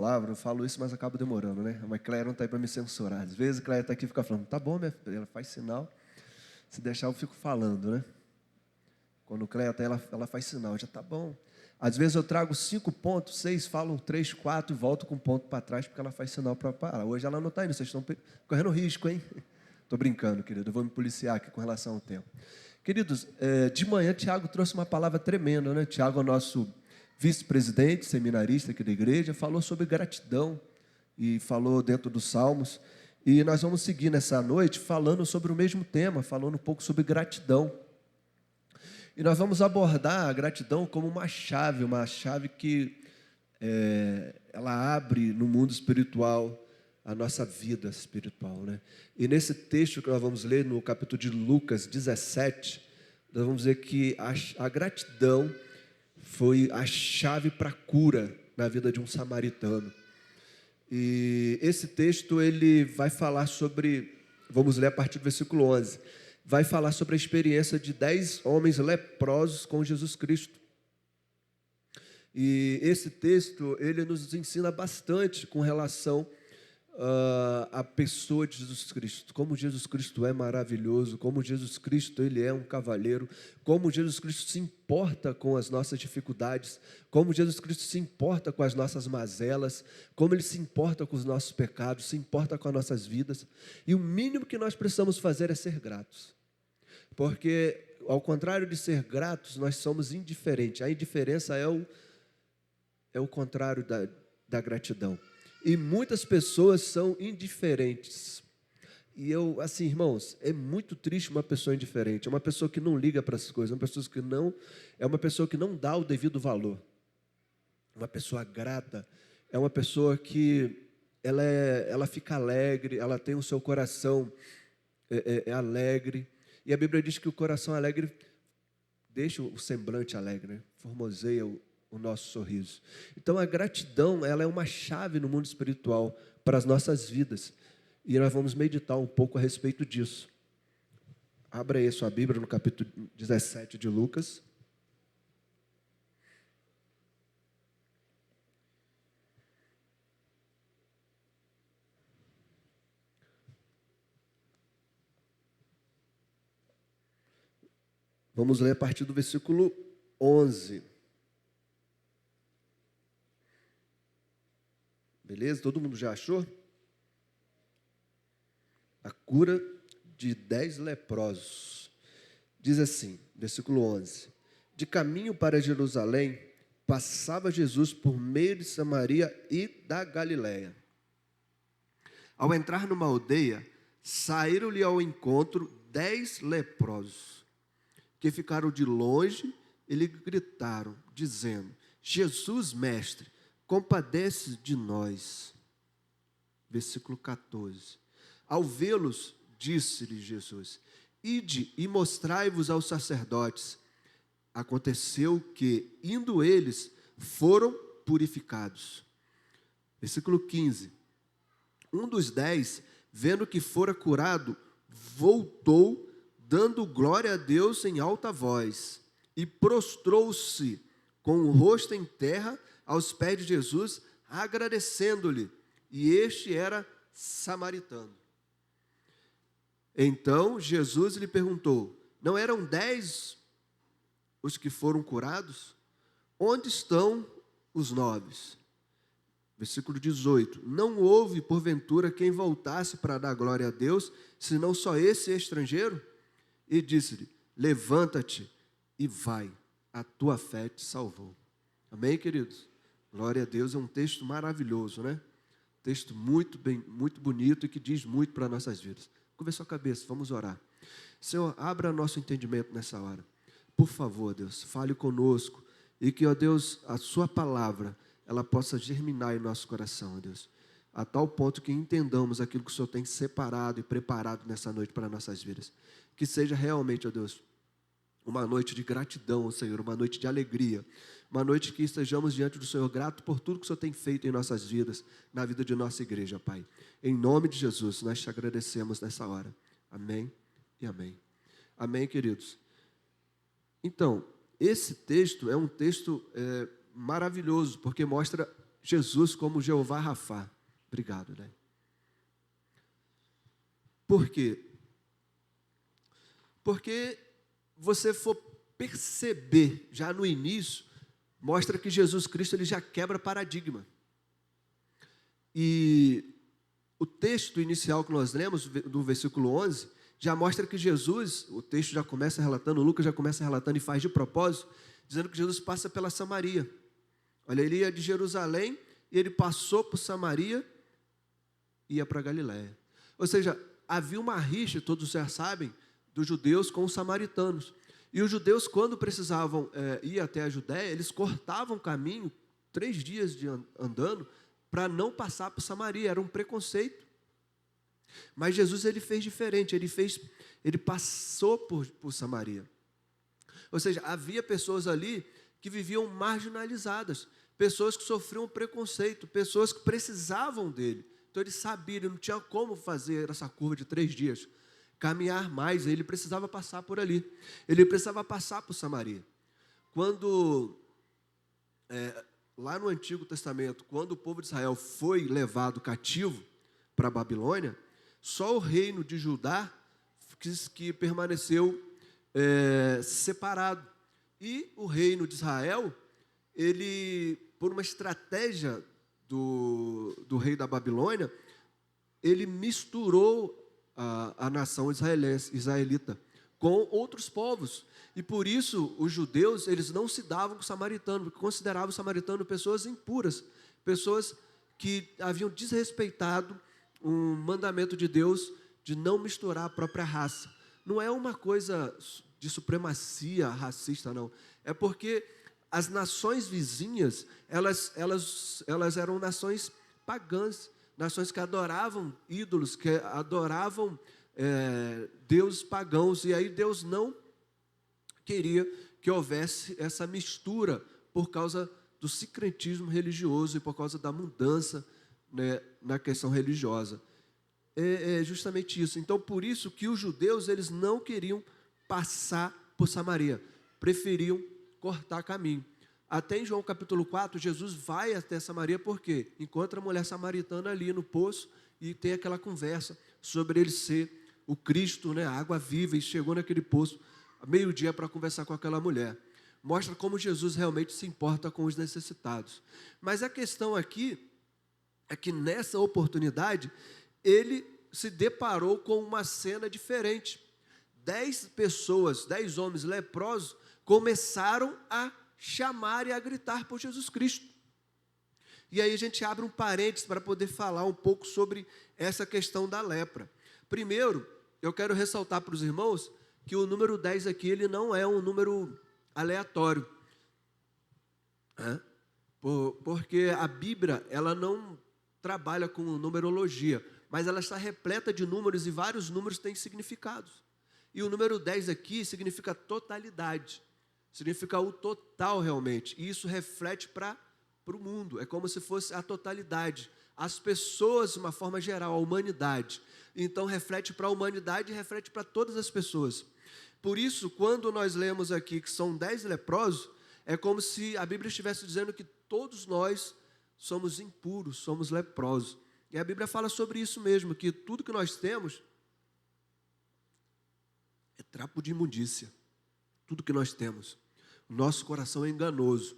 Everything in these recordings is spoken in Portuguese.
palavra, eu falo isso, mas acabo demorando, né? Mas Cléia não está aí para me censurar. Às vezes a Cléia está aqui e fica falando, tá bom, minha filha, ela faz sinal. Se deixar, eu fico falando, né? Quando Cléia está, ela faz sinal, já tá bom. Às vezes eu trago 5 pontos, 6, falo 3, 4 e volto com um ponto para trás, porque ela faz sinal para parar. Hoje ela não está indo, vocês estão correndo risco, hein? Estou brincando, querido, eu vou me policiar aqui com relação ao tempo. Queridos, de manhã Tiago trouxe uma palavra tremenda, né? Tiago é o nosso vice-presidente, seminarista aqui da igreja, falou sobre gratidão e falou dentro dos Salmos. E nós vamos seguir nessa noite falando sobre o mesmo tema, falando um pouco sobre gratidão. E nós vamos abordar a gratidão como uma chave que ela abre no mundo espiritual a nossa vida espiritual, né? E nesse texto que nós vamos ler no capítulo de Lucas 17, nós vamos ver que a gratidão foi a chave para a cura na vida de um samaritano. E esse texto ele vai falar sobre, vamos ler a partir do versículo 11, vai falar sobre a experiência de 10 homens leprosos com Jesus Cristo. E esse texto ele nos ensina bastante com relação a pessoa de Jesus Cristo, como Jesus Cristo é maravilhoso, como Jesus Cristo ele é um cavalheiro, como Jesus Cristo se importa com as nossas dificuldades, como Jesus Cristo se importa com as nossas mazelas, como ele se importa com os nossos pecados, se importa com as nossas vidas. E o mínimo que nós precisamos fazer é ser gratos, porque ao contrário de ser gratos, nós somos indiferentes. A indiferença é o contrário da gratidão. E muitas pessoas são indiferentes. E eu, assim, irmãos, é muito triste uma pessoa indiferente. É uma pessoa que não liga para essas coisas, é uma pessoa que não dá o devido valor. Uma pessoa grata é uma pessoa que ela fica alegre, ela tem o seu coração alegre. E a Bíblia diz que o coração alegre deixa o semblante alegre, né? Formoseia o nosso sorriso. Então a gratidão, ela é uma chave no mundo espiritual para as nossas vidas. E nós vamos meditar um pouco a respeito disso. Abra aí sua Bíblia no capítulo 17 de Lucas. Vamos ler a partir do versículo 11. Beleza? Todo mundo já achou? A cura de 10 leprosos. Diz assim, versículo 11. De caminho para Jerusalém, passava Jesus por meio de Samaria e da Galiléia. Ao entrar numa aldeia, saíram-lhe ao encontro 10 leprosos, que ficaram de longe e lhe gritaram, dizendo, Jesus, mestre, compadece de nós. Versículo 14. Ao vê-los, disse-lhe Jesus, ide e mostrai-vos aos sacerdotes. Aconteceu que, indo eles, foram purificados. Versículo 15. Um dos 10, vendo que fora curado, voltou, dando glória a Deus em alta voz, e prostrou-se com o rosto em terra aos pés de Jesus, agradecendo-lhe. E este era samaritano. Então Jesus lhe perguntou, não eram 10 os que foram curados? Onde estão os 9? Versículo 18. Não houve, porventura, quem voltasse para dar glória a Deus, senão só esse estrangeiro? E disse-lhe, levanta-te e vai, a tua fé te salvou. Amém, queridos? Glória a Deus, é um texto maravilhoso, né? Texto muito bonito e que diz muito para nossas vidas. Curva sua cabeça, vamos orar. Senhor, abra nosso entendimento nessa hora. Por favor, Deus, fale conosco e que, ó Deus, a sua palavra, ela possa germinar em nosso coração, ó Deus, a tal ponto que entendamos aquilo que o Senhor tem separado e preparado nessa noite para nossas vidas. Que seja realmente, ó Deus, uma noite de gratidão, Senhor, uma noite de alegria, uma noite que estejamos diante do Senhor grato por tudo que o Senhor tem feito em nossas vidas, na vida de nossa igreja, Pai. Em nome de Jesus, nós te agradecemos nessa hora. Amém e amém. Amém, queridos? Então, esse texto é um texto maravilhoso, porque mostra Jesus como Jeová Rafá. Obrigado, né? Por quê? Porque você for perceber já no início, mostra que Jesus Cristo ele já quebra paradigma. E o texto inicial que nós lemos, do versículo 11, já mostra que Jesus, o texto já começa relatando, Lucas já começa relatando e faz de propósito, dizendo que Jesus passa pela Samaria. Olha, ele ia de Jerusalém e ele passou por Samaria e ia para Galiléia. Ou seja, havia uma rixa, todos já sabem, dos judeus com os samaritanos. E os judeus, quando precisavam ir até a Judéia, eles cortavam o caminho, 3 dias andando, para não passar por Samaria. Era um preconceito. Mas Jesus ele fez diferente, ele passou por Samaria. Ou seja, havia pessoas ali que viviam marginalizadas, pessoas que sofriam preconceito, pessoas que precisavam dele. Então ele sabia, ele não tinha como fazer essa curva de 3 dias, caminhar mais, ele precisava passar por ali, ele precisava passar por Samaria. Quando, lá no Antigo Testamento, quando o povo de Israel foi levado cativo para a Babilônia, só o reino de Judá que permaneceu separado. E o reino de Israel, ele, por uma estratégia do rei da Babilônia, ele misturou a nação israelita com outros povos. E por isso os judeus eles não se davam com os samaritanos, porque consideravam os samaritanos pessoas impuras, pessoas que haviam desrespeitado um mandamento de Deus de não misturar a própria raça. Não é uma coisa de supremacia racista, não. É porque as nações vizinhas, elas eram nações pagãs, nações que adoravam ídolos, que adoravam deuses pagãos, e aí Deus não queria que houvesse essa mistura por causa do sincretismo religioso e por causa da mudança, né, na questão religiosa. É justamente isso. Então, por isso que os judeus eles não queriam passar por Samaria, preferiam cortar caminho. Até em João capítulo 4, Jesus vai até Samaria porque encontra a mulher samaritana ali no poço e tem aquela conversa sobre ele ser o Cristo, né, a água viva, e chegou naquele poço a meio-dia para conversar com aquela mulher. Mostra como Jesus realmente se importa com os necessitados. Mas a questão aqui é que nessa oportunidade ele se deparou com uma cena diferente. 10 pessoas, 10 homens leprosos começaram a chamar e a gritar por Jesus Cristo. E aí a gente abre um parênteses para poder falar um pouco sobre essa questão da lepra. Primeiro, eu quero ressaltar para os irmãos que o número 10 aqui, ele não é um número aleatório. Porque a Bíblia, ela não trabalha com numerologia, mas ela está repleta de números e vários números têm significados. E o número 10 aqui significa totalidade, significa o total realmente, e isso reflete para o mundo, é como se fosse a totalidade, as pessoas de uma forma geral, a humanidade. Então reflete para a humanidade e reflete para todas as pessoas. Por isso, quando nós lemos aqui que são 10 leprosos, é como se a Bíblia estivesse dizendo que todos nós somos impuros, somos leprosos. E a Bíblia fala sobre isso mesmo, que tudo que nós temos é trapo de imundícia. Tudo que nós temos. O nosso coração é enganoso.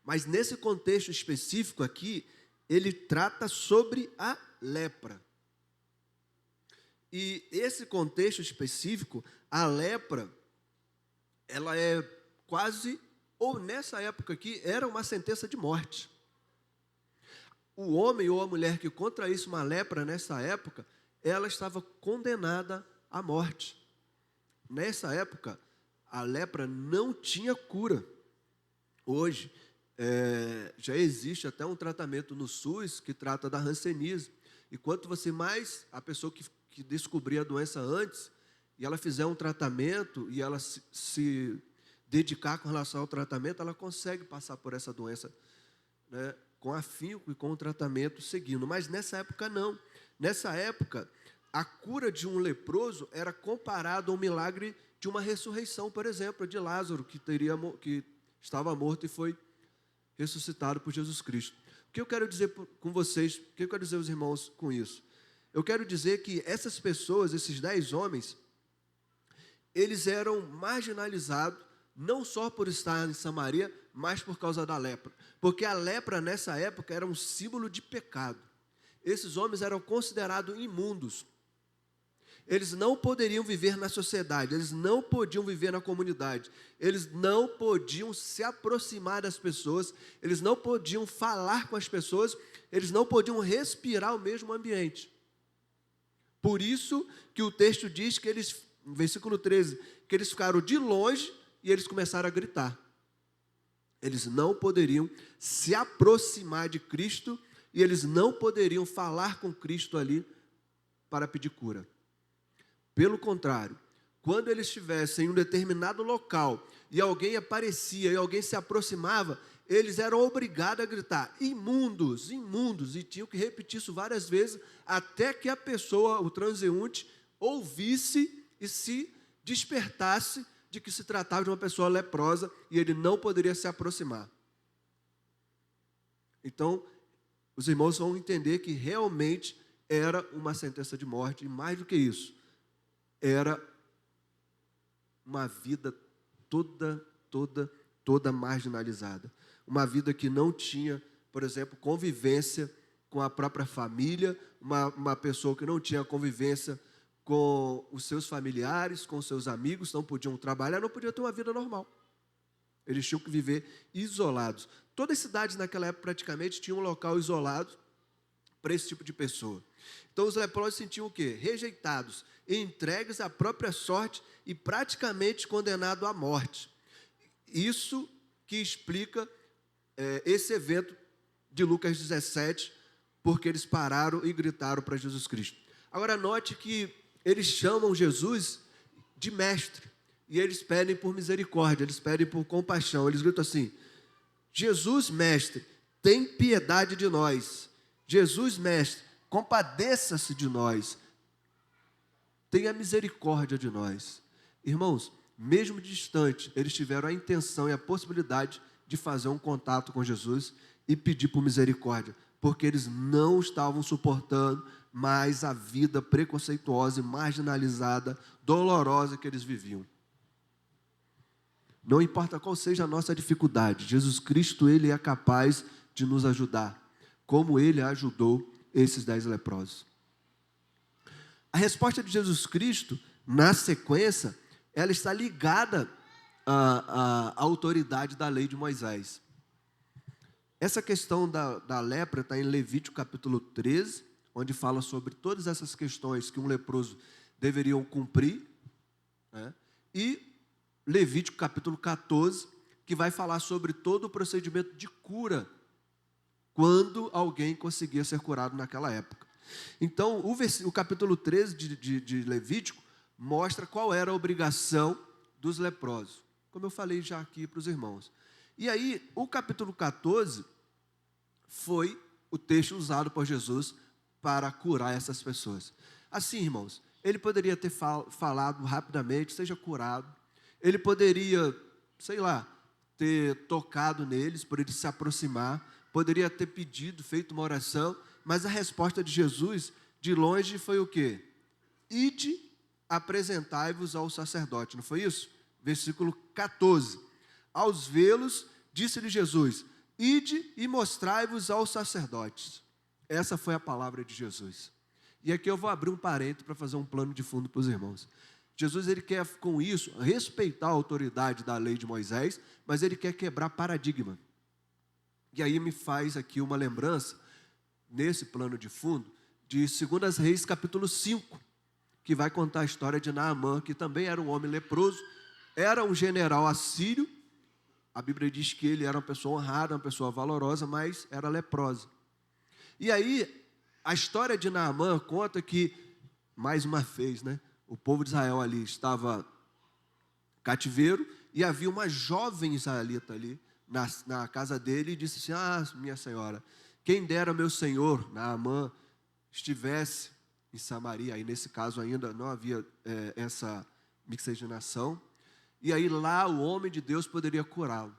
Mas nesse contexto específico aqui, ele trata sobre a lepra. E esse contexto específico, a lepra, ela é quase, ou nessa época aqui, era uma sentença de morte. O homem ou a mulher que contraísse uma lepra nessa época, ela estava condenada à morte. Nessa época, a lepra não tinha cura. Hoje, já existe até um tratamento no SUS que trata da hanseníase. E quanto você mais, a pessoa que descobrir a doença antes, e ela fizer um tratamento, e ela se dedicar com relação ao tratamento, ela consegue passar por essa doença, né, com afinco e com o tratamento seguindo. Mas nessa época não. Nessa época, a cura de um leproso era comparado ao milagre de uma ressurreição, por exemplo, de Lázaro, que estava morto e foi ressuscitado por Jesus Cristo. O que eu quero dizer com vocês, o que eu quero dizer aos irmãos com isso? Eu quero dizer que essas pessoas, esses 10 homens, eles eram marginalizados, não só por estar em Samaria, mas por causa da lepra. Porque a lepra, nessa época, era um símbolo de pecado. Esses homens eram considerados imundos. Eles não poderiam viver na sociedade, eles não podiam viver na comunidade, eles não podiam se aproximar das pessoas, eles não podiam falar com as pessoas, eles não podiam respirar o mesmo ambiente. Por isso que o texto diz que eles, no versículo 13, que eles ficaram de longe e eles começaram a gritar. Eles não poderiam se aproximar de Cristo e eles não poderiam falar com Cristo ali para pedir cura. Pelo contrário, quando eles estivessem em um determinado local e alguém aparecia e alguém se aproximava, eles eram obrigados a gritar, imundos, imundos, e tinham que repetir isso várias vezes, até que a pessoa, o transeunte, ouvisse e se despertasse de que se tratava de uma pessoa leprosa e ele não poderia se aproximar. Então, os irmãos vão entender que realmente era uma sentença de morte, e mais do que isso, era uma vida toda marginalizada. Uma vida que não tinha, por exemplo, convivência com a própria família, uma pessoa que não tinha convivência com os seus familiares, com os seus amigos, não podiam trabalhar, não podiam ter uma vida normal. Eles tinham que viver isolados. Todas as cidades naquela época praticamente tinham um local isolado para esse tipo de pessoa. Então os leprosos se sentiam o quê? Rejeitados, entregues à própria sorte e praticamente condenados à morte. Isso que explica esse evento de Lucas 17, porque eles pararam e gritaram para Jesus Cristo. Agora note que eles chamam Jesus de mestre, e eles pedem por misericórdia, eles pedem por compaixão, eles gritam assim, Jesus mestre, tem piedade de nós, Jesus mestre, compadeça-se de nós, tenha misericórdia de nós. Irmãos, mesmo distante, eles tiveram a intenção e a possibilidade de fazer um contato com Jesus e pedir por misericórdia, porque eles não estavam suportando mais a vida preconceituosa e marginalizada, dolorosa que eles viviam. Não importa qual seja a nossa dificuldade, Jesus Cristo, Ele é capaz de nos ajudar, como Ele ajudou esses 10 leprosos. A resposta de Jesus Cristo, na sequência, ela está ligada à autoridade da lei de Moisés. Essa questão da lepra está em Levítico capítulo 13, onde fala sobre todas essas questões que um leproso deveriam cumprir, né? E Levítico capítulo 14, que vai falar sobre todo o procedimento de cura, quando alguém conseguia ser curado naquela época. Então, o capítulo 13 de Levítico mostra qual era a obrigação dos leprosos, como eu falei já aqui para os irmãos. E aí, o capítulo 14 foi o texto usado por Jesus para curar essas pessoas. Assim, irmãos, ele poderia ter falado rapidamente, seja curado. Ele poderia, sei lá, ter tocado neles, por eles se aproximar. Poderia ter pedido, feito uma oração. Mas a resposta de Jesus, de longe, foi o quê? Ide, apresentai-vos ao sacerdote. Não foi isso? Versículo 14. Aos vê-los, disse-lhe Jesus, ide e mostrai-vos aos sacerdotes. Essa foi a palavra de Jesus. E aqui eu vou abrir um parênteses para fazer um plano de fundo para os irmãos. Jesus, ele quer com isso respeitar a autoridade da lei de Moisés, mas ele quer quebrar paradigma. E aí me faz aqui uma lembrança, nesse plano de fundo, de 2 Reis capítulo 5, que vai contar a história de Naamã, que também era um homem leproso, era um general assírio. A Bíblia diz que ele era uma pessoa honrada, uma pessoa valorosa, mas era leprosa. E aí, a história de Naamã conta que, mais uma vez, né, o povo de Israel ali estava cativeiro e havia uma jovem israelita ali na casa dele e disse assim, minha senhora, quem dera meu senhor, Naamã, estivesse em Samaria. Aí nesse caso ainda não havia essa miscigenação. E aí lá o homem de Deus poderia curá-lo.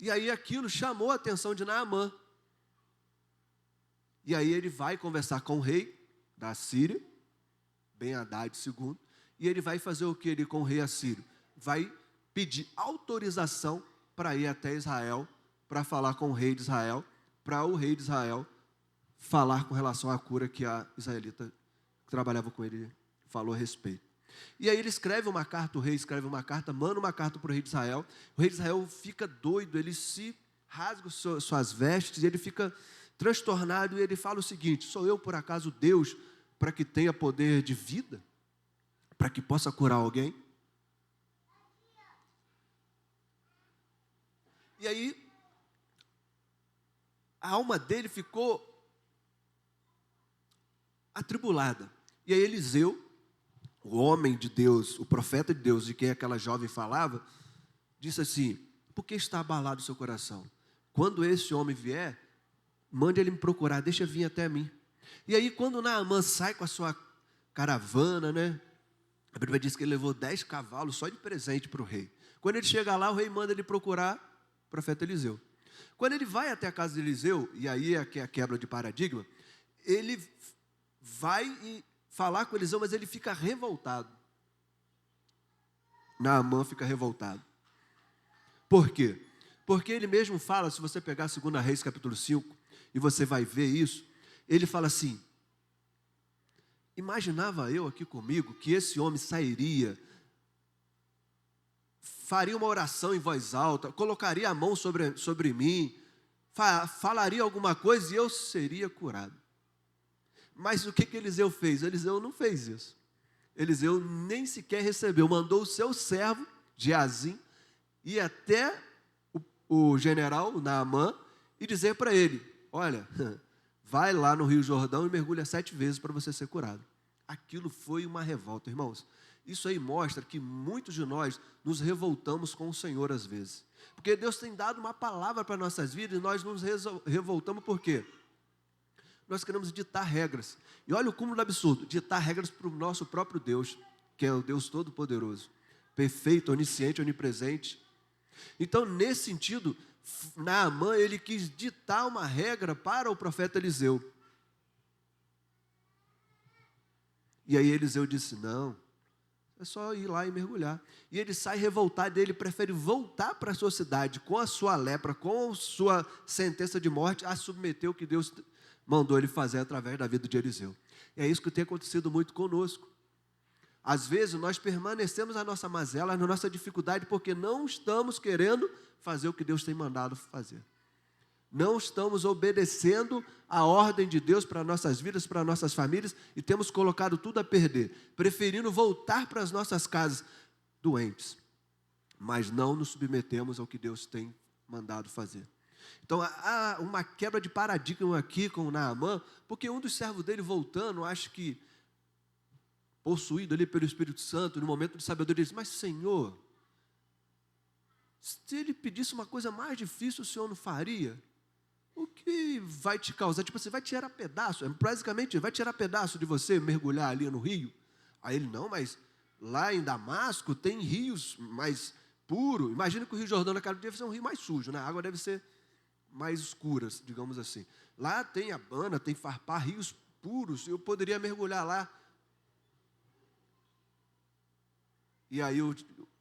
E aí aquilo chamou a atenção de Naamã. E aí ele vai conversar com o rei da Síria, Ben-Hadad II, e ele vai fazer o que ele com o rei assírio? Vai pedir autorização para ir até Israel, para falar com o rei de Israel, para o rei de Israel falar com relação à cura que a israelita que trabalhava com ele falou a respeito. E aí ele escreve uma carta, o rei escreve uma carta, manda uma carta para o rei de Israel. O rei de Israel fica doido, ele se rasga suas vestes, ele fica transtornado e ele fala o seguinte: sou eu por acaso Deus para que tenha poder de vida? Para que possa curar alguém? E aí a alma dele ficou atribulada. E aí Eliseu, o homem de Deus, o profeta de Deus, de quem aquela jovem falava, disse assim: por que está abalado o seu coração? Quando esse homem vier, mande ele me procurar, deixa vir até mim. E aí quando Naamã sai com a sua caravana, né? A Bíblia diz que ele levou 10 cavalos só de presente para o rei. Quando ele chega lá, o rei manda ele procurar o profeta Eliseu. Quando ele vai até a casa de Eliseu, e aí é a quebra de paradigma, ele vai e falar com Eliseu, mas ele fica revoltado. Naamã fica revoltado. Por quê? Porque ele mesmo fala, se você pegar 2 Reis capítulo 5, e você vai ver isso, ele fala assim: imaginava eu aqui comigo que esse homem sairia, faria uma oração em voz alta, colocaria a mão sobre mim, falaria alguma coisa e eu seria curado. Mas o que Eliseu fez? Eliseu não fez isso. Eliseu nem sequer recebeu, mandou o seu servo, Geazim, ir até o general, Naamã, e dizer para ele: olha, vai lá no Rio Jordão e mergulha 7 vezes para você ser curado. Aquilo foi uma revolta, irmãos. Isso aí mostra que muitos de nós nos revoltamos com o Senhor às vezes. Porque Deus tem dado uma palavra para nossas vidas e nós nos revoltamos por quê? Nós queremos ditar regras. E olha o cúmulo do absurdo, ditar regras para o nosso próprio Deus, que é o Deus Todo-Poderoso, perfeito, onisciente, onipresente. Então, nesse sentido, Naamã, ele quis ditar uma regra para o profeta Eliseu. E aí Eliseu disse: não, é só ir lá e mergulhar. E ele sai revoltado, ele prefere voltar para a sua cidade com a sua lepra, com a sua sentença de morte, a submeter o que Deus mandou ele fazer através da vida de Eliseu. E é isso que tem acontecido muito conosco. Às vezes nós permanecemos na nossa mazela, na nossa dificuldade, porque não estamos querendo fazer o que Deus tem mandado fazer. Não estamos obedecendo a ordem de Deus para nossas vidas, para nossas famílias, e temos colocado tudo a perder, preferindo voltar para as nossas casas doentes, mas não nos submetemos ao que Deus tem mandado fazer. Então, há uma quebra de paradigma aqui com Naamã, porque um dos servos dele voltando, acho que possuído ali pelo Espírito Santo, no momento de sabedoria, disse: mas Senhor, se ele pedisse uma coisa mais difícil, o Senhor não faria? O que vai te causar? Tipo assim, vai tirar pedaço, basicamente vai tirar pedaço de você mergulhar ali no rio? Aí ele: não, mas lá em Damasco tem rios mais puros. Imagina que o Rio Jordão naquela deve ser um rio mais sujo, né? A água deve ser mais escuras, digamos assim. Lá tem Abana, tem Farpar, rios puros, eu poderia mergulhar lá. E aí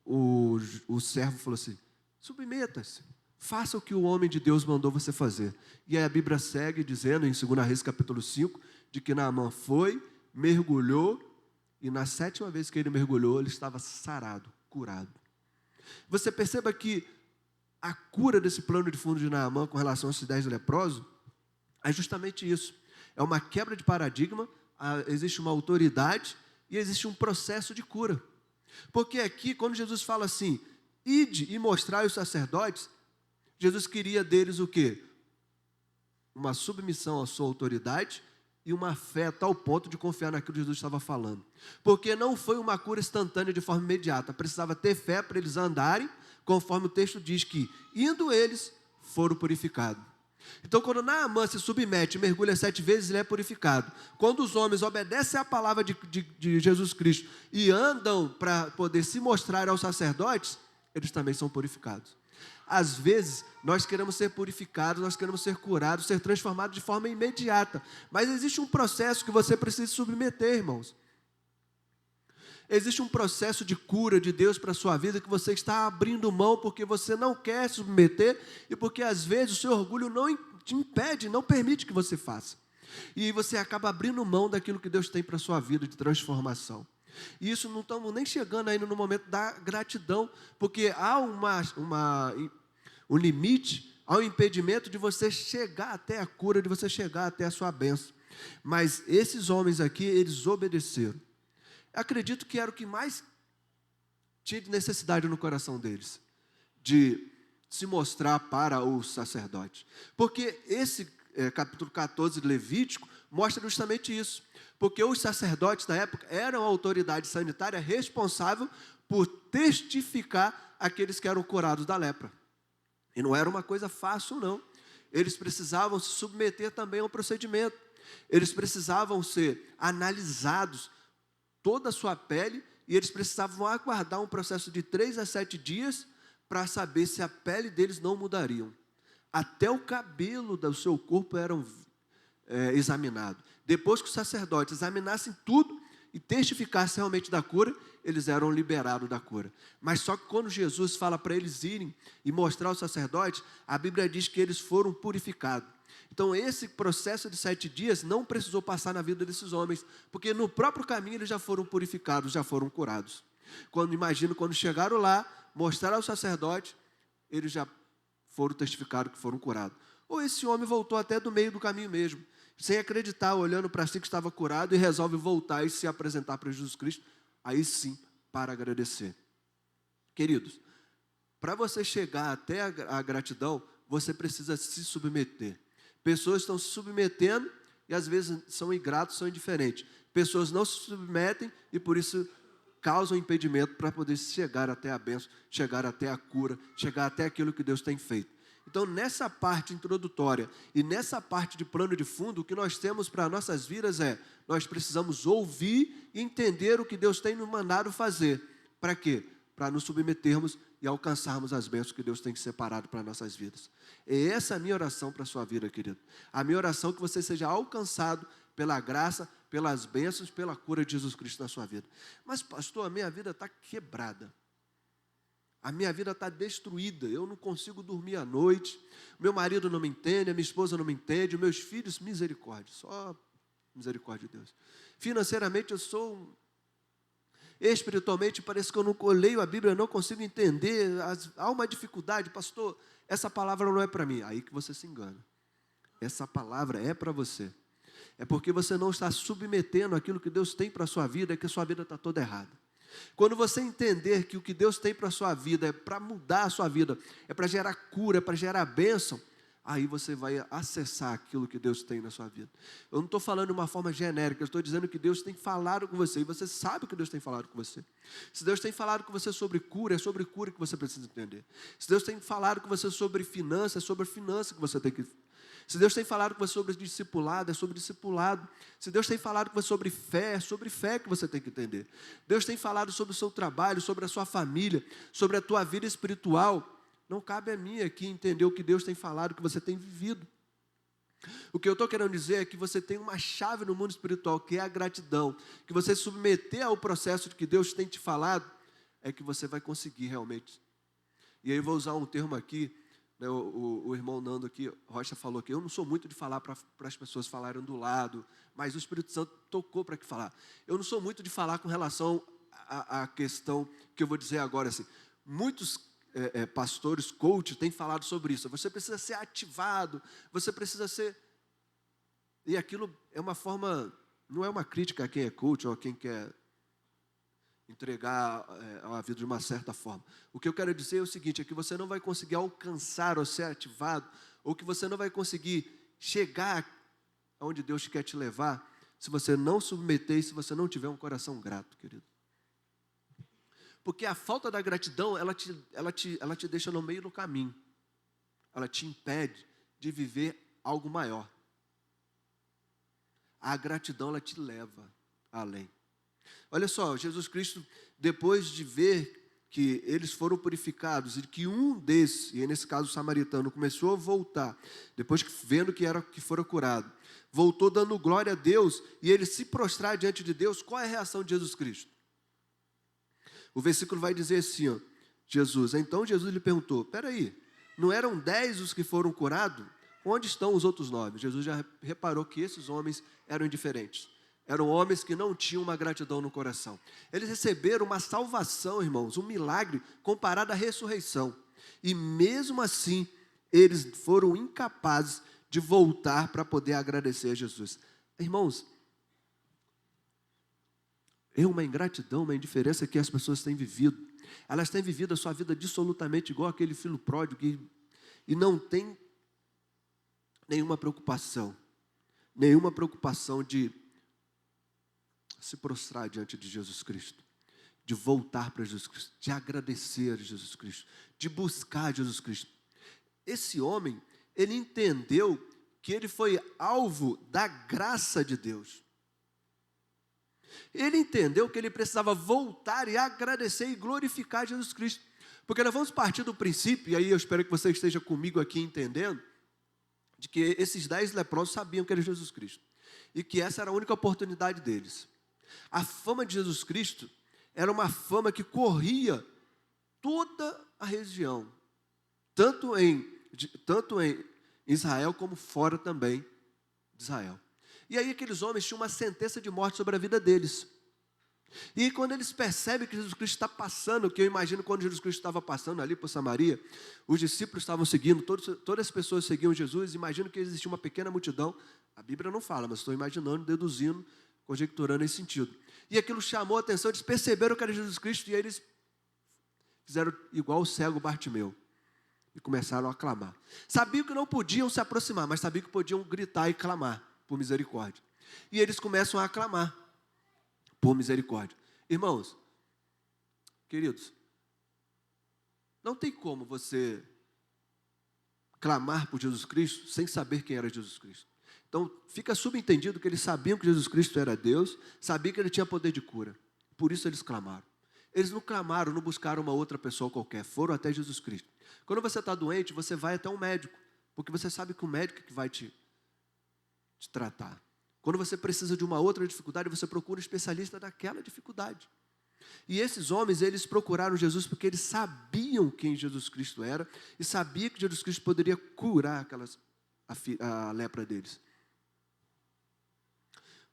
o servo falou assim: submeta-se, faça o que o homem de Deus mandou você fazer. E aí a Bíblia segue dizendo, em 2 Reis capítulo 5, de que Naamã foi, mergulhou, e na 7ª vez que ele mergulhou, ele estava sarado, curado. Você perceba que a cura desse plano de fundo de Naamã com relação aos 10 leprosos é justamente isso. É uma quebra de paradigma, existe uma autoridade e existe um processo de cura. Porque aqui, quando Jesus fala assim: ide e mostrai os sacerdotes, Jesus queria deles o quê? Uma submissão à sua autoridade e uma fé a tal ponto de confiar naquilo que Jesus estava falando. Porque não foi uma cura instantânea de forma imediata, precisava ter fé para eles andarem, conforme o texto diz que, indo eles, foram purificados. Então, quando Naamã se submete e mergulha 7 vezes, ele é purificado. Quando os homens obedecem à palavra de Jesus Cristo e andam para poder se mostrar aos sacerdotes, eles também são purificados. às vezes, nós queremos ser purificados, nós queremos ser curados, ser transformados de forma imediata. Mas existe um processo que você precisa submeter, irmãos. Existe um processo de cura de Deus para a sua vida que você está abrindo mão porque você não quer submeter e porque às vezes o seu orgulho não te impede, não permite que você faça. E você acaba abrindo mão daquilo que Deus tem para a sua vida de transformação. E isso não estamos nem chegando ainda no momento da gratidão, porque há um limite, há um impedimento de você chegar até a cura, de você chegar até a sua bênção. Mas esses homens aqui, eles obedeceram. Acredito que era o que mais tinha de necessidade no coração deles, de se mostrar para o sacerdote. Porque esse capítulo 14 de Levítico mostra justamente isso. Porque os sacerdotes da época eram a autoridade sanitária responsável por testificar aqueles que eram curados da lepra. E não era uma coisa fácil, não. Eles precisavam se submeter também ao procedimento. Eles precisavam ser analisados, toda a sua pele, e eles precisavam aguardar um processo de 3 a 7 dias para saber se a pele deles não mudariam. Até o cabelo do seu corpo eram examinados. Depois que os sacerdotes examinassem tudo e testificassem realmente da cura, eles eram liberados da cura. Mas só que quando Jesus fala para eles irem e mostrar aos sacerdotes, a Bíblia diz que eles foram purificados. Então, esse processo de 7 dias não precisou passar na vida desses homens, porque no próprio caminho eles já foram purificados, já foram curados. Quando chegaram lá, mostraram ao sacerdote, eles já foram testificados que foram curados. Ou esse homem voltou até do meio do caminho mesmo, sem acreditar, olhando para si que estava curado, e resolve voltar e se apresentar para Jesus Cristo, aí sim, para agradecer. Queridos, para você chegar até a gratidão, você precisa se submeter. Pessoas estão se submetendo e às vezes são ingratos, são indiferentes. Pessoas não se submetem e por isso causam impedimento para poder chegar até a bênção, chegar até a cura, chegar até aquilo que Deus tem feito. Então, nessa parte introdutória e nessa parte de plano de fundo, o que nós temos para nossas vidas nós precisamos ouvir e entender o que Deus tem nos mandado fazer. Para quê? Para nos submetermos e alcançarmos as bênçãos que Deus tem separado para nossas vidas. E essa é a minha oração para a sua vida, querido. A minha oração é que você seja alcançado pela graça, pelas bênçãos, pela cura de Jesus Cristo na sua vida. Mas, pastor, a minha vida está quebrada. A minha vida está destruída, eu não consigo dormir à noite, meu marido não me entende, a minha esposa não me entende, meus filhos, misericórdia, só misericórdia de Deus. Financeiramente eu sou espiritualmente parece que eu não leio a Bíblia, eu não consigo entender, há uma dificuldade, pastor, essa palavra não é para mim. Aí que você se engana. Essa palavra é para você. É porque você não está submetendo aquilo que Deus tem para a sua vida, é que a sua vida está toda errada. Quando você entender que o que Deus tem para a sua vida é para mudar a sua vida, é para gerar cura, é para gerar bênção, aí você vai acessar aquilo que Deus tem na sua vida. Eu não estou falando de uma forma genérica, eu estou dizendo que Deus tem falado com você, e você sabe que Deus tem falado com você. Se Deus tem falado com você sobre cura, é sobre cura que você precisa entender. Se Deus tem falado com você sobre finanças, é sobre finanças que você tem que... Se Deus tem falado com você sobre discipulado, é sobre discipulado. Se Deus tem falado com você sobre fé, é sobre fé que você tem que entender. Deus tem falado sobre o seu trabalho, sobre a sua família, sobre a tua vida espiritual. Não cabe a mim aqui entender o que Deus tem falado, o que você tem vivido. O que eu estou querendo dizer é que você tem uma chave no mundo espiritual, que é a gratidão. Que você se submeter ao processo que Deus tem te falado, é que você vai conseguir realmente. E aí eu vou usar um termo aqui, né, o irmão Nando aqui, Rocha falou que eu não sou muito de falar para as pessoas falarem do lado, mas o Espírito Santo tocou para que falar. Eu não sou muito de falar com relação à questão que eu vou dizer agora, assim, muitos pastores, coach, têm falado sobre isso. Você precisa ser ativado, você precisa ser... E aquilo é uma forma, não é uma crítica a quem é coach ou a quem quer entregar a vida de uma certa forma. O que eu quero dizer é o seguinte, é que você não vai conseguir alcançar ou ser ativado, ou que você não vai conseguir chegar aonde Deus quer te levar, se você não submeter e se você não tiver um coração grato, querido. Porque a falta da gratidão, ela te deixa no meio do caminho. Ela te impede de viver algo maior. A gratidão, ela te leva além. Olha só, Jesus Cristo, depois de ver que eles foram purificados e que um desses, e nesse caso o samaritano, começou a voltar, depois que vendo que fora curado, voltou dando glória a Deus, e ele se prostrar diante de Deus, qual é a reação de Jesus Cristo? O versículo vai dizer assim, ó, então Jesus lhe perguntou, peraí, não eram 10 os que foram curados? Onde estão os outros 9? Jesus já reparou que esses homens eram indiferentes. Eram homens que não tinham uma gratidão no coração. Eles receberam uma salvação, irmãos, um milagre comparado à ressurreição. E mesmo assim, eles foram incapazes de voltar para poder agradecer a Jesus. Irmãos, é uma ingratidão, uma indiferença que as pessoas têm vivido. Elas têm vivido a sua vida absolutamente igual aquele filho pródigo e não tem nenhuma preocupação de se prostrar diante de Jesus Cristo, de voltar para Jesus Cristo, de agradecer a Jesus Cristo, de buscar Jesus Cristo. Esse homem, ele entendeu que ele foi alvo da graça de Deus. Ele entendeu que ele precisava voltar e agradecer e glorificar Jesus Cristo. Porque nós vamos partir do princípio, e aí eu espero que você esteja comigo aqui entendendo, de que esses 10 leprosos sabiam que era Jesus Cristo. E que essa era a única oportunidade deles. A fama de Jesus Cristo era uma fama que corria toda a região. Tanto em Israel como fora também de Israel. E aí aqueles homens tinham uma sentença de morte sobre a vida deles. E quando eles percebem que Jesus Cristo está passando, que eu imagino quando Jesus Cristo estava passando ali por Samaria, os discípulos estavam seguindo, todas as pessoas seguiam Jesus, imagino que existia uma pequena multidão, a Bíblia não fala, mas estou imaginando, deduzindo, conjecturando esse sentido. E aquilo chamou a atenção, eles perceberam que era Jesus Cristo e aí eles fizeram igual o cego Bartimeu e começaram a clamar. Sabiam que não podiam se aproximar, mas sabiam que podiam gritar e clamar por misericórdia. E eles começam a clamar por misericórdia. Irmãos, queridos, não tem como você clamar por Jesus Cristo sem saber quem era Jesus Cristo. Então, fica subentendido que eles sabiam que Jesus Cristo era Deus, sabiam que Ele tinha poder de cura. Por isso eles clamaram. Eles não clamaram, não buscaram uma outra pessoa qualquer, foram até Jesus Cristo. Quando você está doente, você vai até um médico, porque você sabe que o médico é que vai te tratar. Quando você precisa de uma outra dificuldade, você procura um especialista daquela dificuldade. E esses homens, eles procuraram Jesus porque eles sabiam quem Jesus Cristo era e sabiam que Jesus Cristo poderia curar a lepra deles.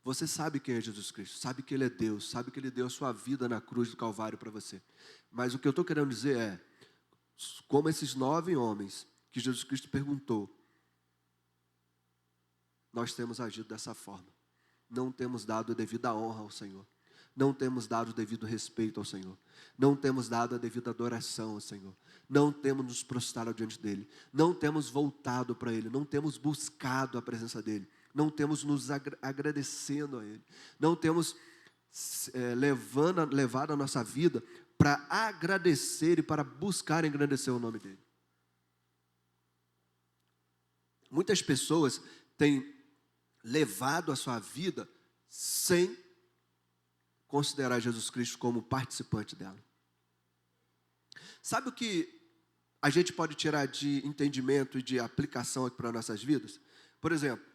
Você sabe quem é Jesus Cristo, sabe que Ele é Deus, sabe que Ele deu a sua vida na cruz do Calvário para você. Mas o que eu estou querendo dizer é, como esses 9 homens que Jesus Cristo perguntou, nós temos agido dessa forma. Não temos dado a devida honra ao Senhor. Não temos dado o devido respeito ao Senhor. Não temos dado a devida adoração ao Senhor. Não temos nos prostrado diante dEle. Não temos voltado para Ele. Não temos buscado a presença dEle. Não temos nos agradecendo a Ele. Não temos levado a nossa vida para agradecer e para buscar engrandecer o nome dEle. Muitas pessoas têm levado a sua vida sem considerar Jesus Cristo como participante dela. Sabe o que a gente pode tirar de entendimento e de aplicação aqui para nossas vidas? Por exemplo,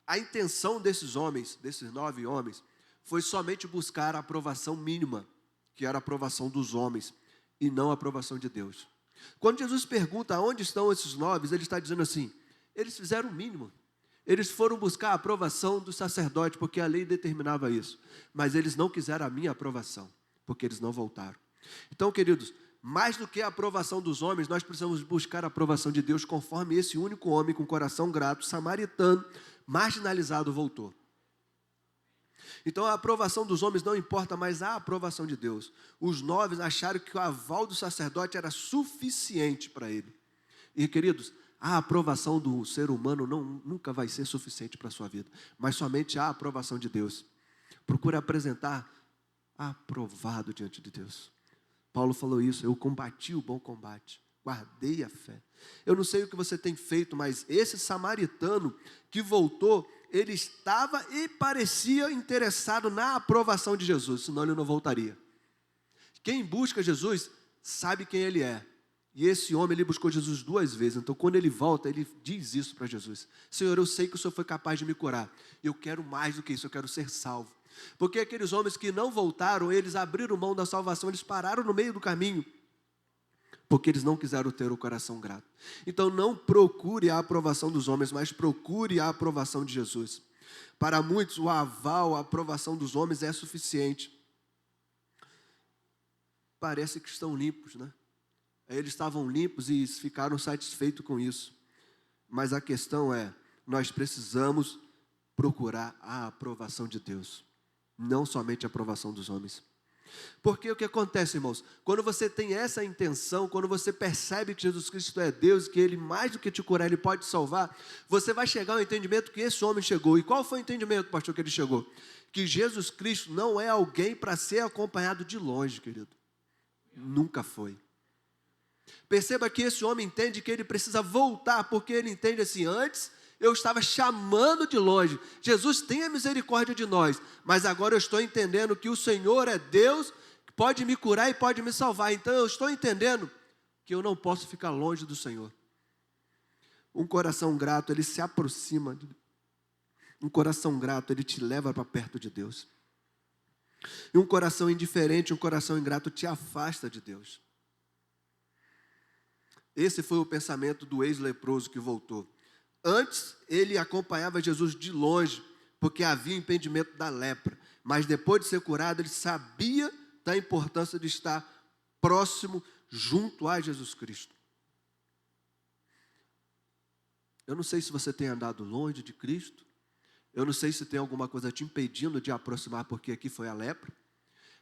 a intenção desses homens, desses 9 homens, foi somente buscar a aprovação mínima, que era a aprovação dos homens, e não a aprovação de Deus. Quando Jesus pergunta onde estão esses 9, ele está dizendo assim, eles fizeram o mínimo. Eles foram buscar a aprovação do sacerdote, porque a lei determinava isso. Mas eles não quiseram a minha aprovação, porque eles não voltaram. Então, queridos, mais do que a aprovação dos homens, nós precisamos buscar a aprovação de Deus, conforme esse único homem com coração grato, samaritano, marginalizado, voltou. Então, a aprovação dos homens não importa, mas a aprovação de Deus. Os 9 acharam que o aval do sacerdote era suficiente para ele. E, queridos, a aprovação do ser humano nunca vai ser suficiente para a sua vida, mas somente a aprovação de Deus. Procure apresentar aprovado diante de Deus. Paulo falou isso, eu combati o bom combate, guardei a fé. Eu não sei o que você tem feito, mas esse samaritano que voltou, ele estava e parecia interessado na aprovação de Jesus, senão ele não voltaria. Quem busca Jesus sabe quem ele é. E esse homem, ele buscou Jesus 2 vezes. Então, quando ele volta, ele diz isso para Jesus: Senhor, eu sei que o Senhor foi capaz de me curar. Eu quero mais do que isso, eu quero ser salvo. Porque aqueles homens que não voltaram, eles abriram mão da salvação, eles pararam no meio do caminho, porque eles não quiseram ter o coração grato. Então, não procure a aprovação dos homens, mas procure a aprovação de Jesus. Para muitos, o aval, a aprovação dos homens é suficiente. Parece que estão limpos, né? Eles estavam limpos e ficaram satisfeitos com isso. Mas a questão é, nós precisamos procurar a aprovação de Deus, não somente a aprovação dos homens. Porque o que acontece, irmãos? Quando você tem essa intenção, quando você percebe que Jesus Cristo é Deus, que Ele, mais do que te curar, Ele pode te salvar, você vai chegar ao entendimento que esse homem chegou. E qual foi o entendimento, pastor, que ele chegou? Que Jesus Cristo não é alguém para ser acompanhado de longe, querido. Nunca foi. Perceba que esse homem entende que ele precisa voltar, porque ele entende assim: antes eu estava chamando de longe, Jesus, tenha misericórdia de nós, mas agora eu estou entendendo que o Senhor é Deus, que pode me curar e pode me salvar. Então eu estou entendendo que eu não posso ficar longe do Senhor. Um coração grato, ele se aproxima, um coração grato, ele te leva para perto de Deus. E um coração indiferente, um coração ingrato te afasta de Deus. Esse foi o pensamento do ex-leproso que voltou. Antes, ele acompanhava Jesus de longe, porque havia impedimento da lepra. Mas depois de ser curado, ele sabia da importância de estar próximo, junto a Jesus Cristo. Eu não sei se você tem andado longe de Cristo. Eu não sei se tem alguma coisa te impedindo de aproximar, porque aqui foi a lepra.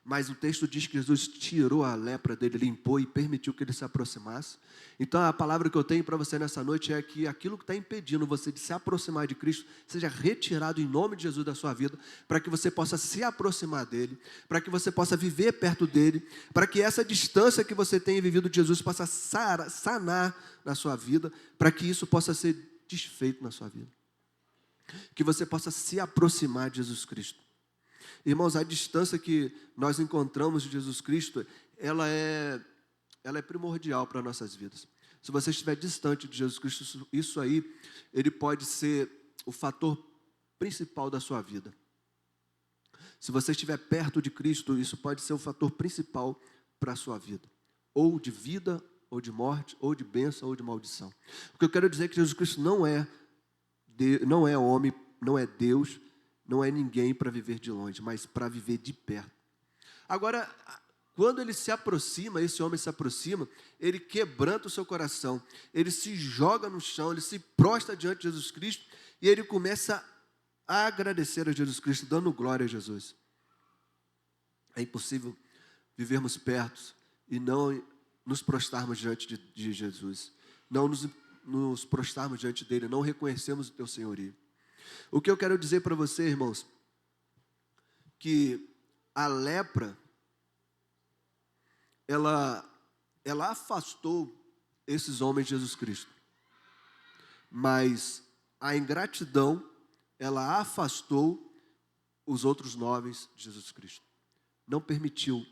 Mas o texto diz que Jesus tirou a lepra dele, limpou e permitiu que ele se aproximasse. Então a palavra que eu tenho para você nessa noite é que aquilo que está impedindo você de se aproximar de Cristo seja retirado em nome de Jesus da sua vida, para que você possa se aproximar dele, para que você possa viver perto dele, para que essa distância que você tem vivido de Jesus possa sanar na sua vida, para que isso possa ser desfeito na sua vida. Que você possa se aproximar de Jesus Cristo. Irmãos, a distância que nós encontramos de Jesus Cristo, ela é primordial para nossas vidas. Se você estiver distante de Jesus Cristo, isso aí, ele pode ser o fator principal da sua vida. Se você estiver perto de Cristo, isso pode ser o fator principal para a sua vida. Ou de vida, ou de morte, ou de bênção, ou de maldição. O que eu quero dizer é que Jesus Cristo não é homem, não é Deus, não é ninguém para viver de longe, mas para viver de perto. Agora, quando ele se aproxima, esse homem se aproxima, ele quebranta o seu coração, ele se joga no chão, ele se prostra diante de Jesus Cristo e ele começa a agradecer a Jesus Cristo, dando glória a Jesus. É impossível vivermos perto e não nos prostrarmos diante de Jesus, não nos prostrarmos diante dele, não reconhecemos o teu senhorio. O que eu quero dizer para você, irmãos, que a lepra, ela afastou esses homens de Jesus Cristo. Mas a ingratidão, ela afastou os outros 9 de Jesus Cristo. Não permitiu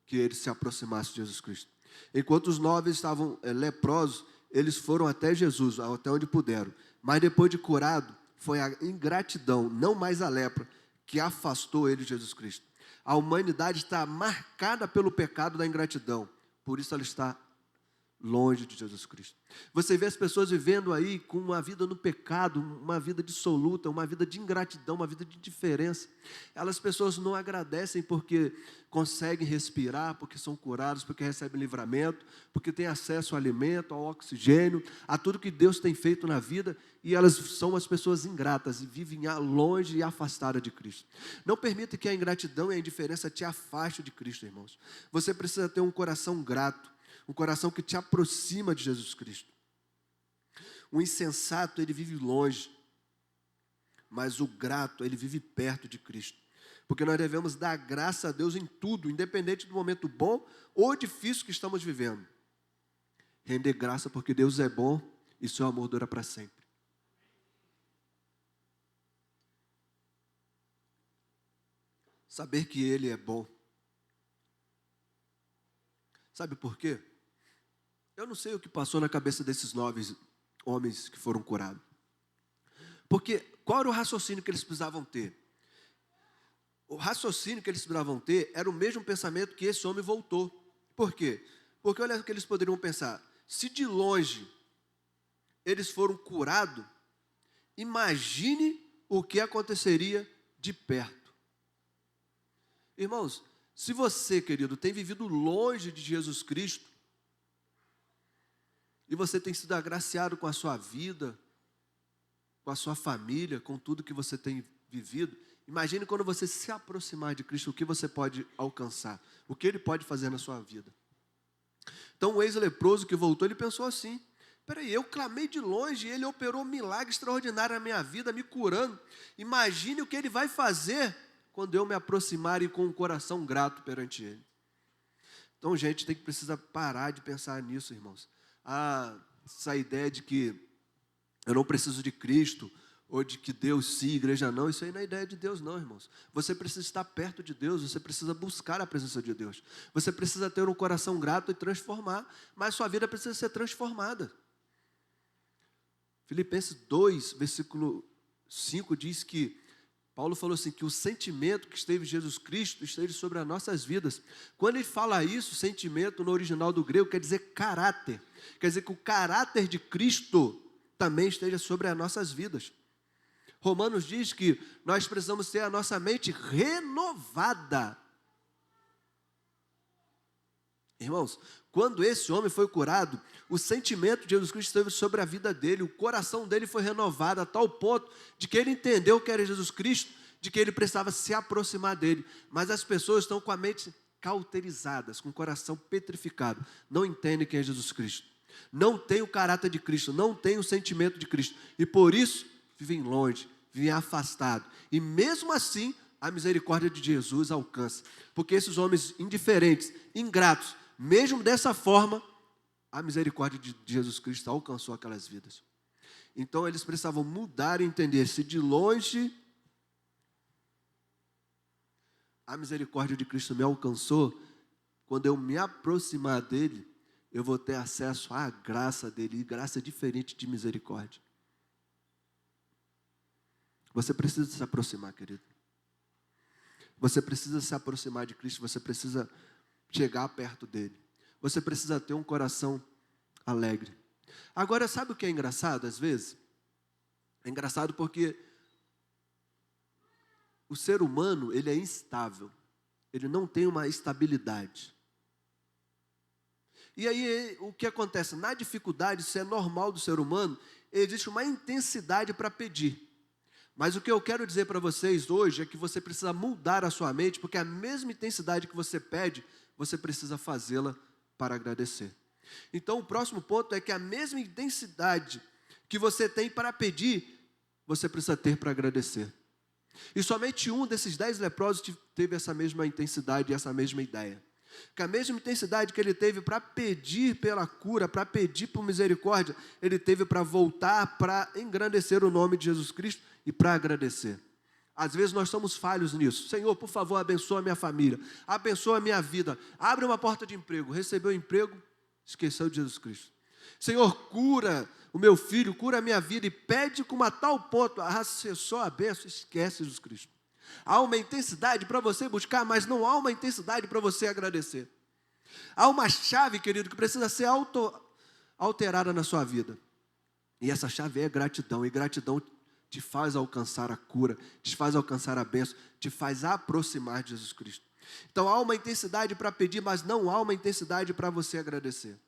que eles se aproximassem de Jesus Cristo. Enquanto os 9 estavam leprosos, eles foram até Jesus, até onde puderam. Mas depois de curado, foi a ingratidão, não mais a lepra, que afastou ele de Jesus Cristo. A humanidade está marcada pelo pecado da ingratidão. Por isso ela está longe de Jesus Cristo. Você vê as pessoas vivendo aí com uma vida no pecado, uma vida dissoluta, uma vida de ingratidão, uma vida de indiferença. As pessoas não agradecem porque conseguem respirar, porque são curados, porque recebem livramento, porque têm acesso ao alimento, ao oxigênio, a tudo que Deus tem feito na vida, e elas são as pessoas ingratas e vivem longe e afastadas de Cristo. Não permita que a ingratidão e a indiferença te afaste de Cristo, irmãos. Você precisa ter um coração grato, um coração que te aproxima de Jesus Cristo. O insensato, ele vive longe, mas o grato, ele vive perto de Cristo. Porque nós devemos dar graça a Deus em tudo, independente do momento bom ou difícil que estamos vivendo. Render graça porque Deus é bom e seu amor dura para sempre. Saber que Ele é bom. Sabe por quê? Eu não sei o que passou na cabeça desses 9 homens que foram curados. Porque qual era o raciocínio que eles precisavam ter? O raciocínio que eles precisavam ter era o mesmo pensamento que esse homem voltou. Por quê? Porque olha o que eles poderiam pensar. Se de longe eles foram curados, imagine o que aconteceria de perto. Irmãos, se você, querido, tem vivido longe de Jesus Cristo, e você tem sido agraciado com a sua vida, com a sua família, com tudo que você tem vivido, imagine quando você se aproximar de Cristo, o que você pode alcançar, o que Ele pode fazer na sua vida. Então o ex-leproso que voltou, ele pensou assim, peraí, eu clamei de longe, Ele operou um milagre extraordinário na minha vida, me curando, imagine o que Ele vai fazer quando eu me aproximar e com um coração grato perante Ele. Então, gente, precisa parar de pensar nisso, irmãos. Essa ideia de que eu não preciso de Cristo, ou de que Deus sim, igreja não, isso aí não é ideia de Deus não, irmãos. Você precisa estar perto de Deus, você precisa buscar a presença de Deus. Você precisa ter um coração grato e transformar, mas sua vida precisa ser transformada. Filipenses 2, versículo 5 diz que Paulo falou assim, que o sentimento que esteve em Jesus Cristo esteve sobre as nossas vidas. Quando ele fala isso, sentimento no original do grego quer dizer caráter. Quer dizer que o caráter de Cristo também esteja sobre as nossas vidas. Romanos diz que nós precisamos ter a nossa mente renovada. Irmãos, quando esse homem foi curado, o sentimento de Jesus Cristo esteve sobre a vida dele, o coração dele foi renovado a tal ponto de que ele entendeu que era Jesus Cristo, de que ele precisava se aproximar dele. Mas as pessoas estão com a mente cauterizadas, com o coração petrificado, não entendem quem é Jesus Cristo, não tem o caráter de Cristo, não tem o sentimento de Cristo, e por isso vivem longe, vivem afastados, e mesmo assim a misericórdia de Jesus alcança, porque esses homens indiferentes, ingratos, mesmo dessa forma, a misericórdia de Jesus Cristo alcançou aquelas vidas. Então eles precisavam mudar e entender, se de longe a misericórdia de Cristo me alcançou, quando eu me aproximar dele, eu vou ter acesso à graça dele, e graça diferente de misericórdia. Você precisa se aproximar, querido. Você precisa se aproximar de Cristo, você precisa chegar perto dele. Você precisa ter um coração alegre. Agora, sabe o que é engraçado às vezes? É engraçado porque o ser humano, ele é instável. Ele não tem uma estabilidade. E aí, o que acontece? Na dificuldade, isso é normal do ser humano, existe uma intensidade para pedir. Mas o que eu quero dizer para vocês hoje é que você precisa mudar a sua mente, porque a mesma intensidade que você pede, você precisa fazê-la para agradecer. Então, o próximo ponto é que a mesma intensidade que você tem para pedir, você precisa ter para agradecer. E somente um desses 10 leprosos teve essa mesma intensidade e essa mesma ideia. Que a mesma intensidade que ele teve para pedir pela cura, para pedir por misericórdia, ele teve para voltar, para engrandecer o nome de Jesus Cristo e para agradecer. Às vezes nós somos falhos nisso. Senhor, por favor, abençoa a minha família, abençoa a minha vida, abre uma porta de emprego. Recebeu o emprego, esqueceu de Jesus Cristo. Senhor, cura o meu filho, cura a minha vida, e pede com uma tal ponto, acessou a bênção, esquece Jesus Cristo. Há uma intensidade para você buscar, mas não há uma intensidade para você agradecer. Há uma chave, querido, que precisa ser alterada na sua vida. E essa chave é gratidão, e gratidão te faz alcançar a cura, te faz alcançar a bênção, te faz aproximar de Jesus Cristo. Então há uma intensidade para pedir, mas não há uma intensidade para você agradecer.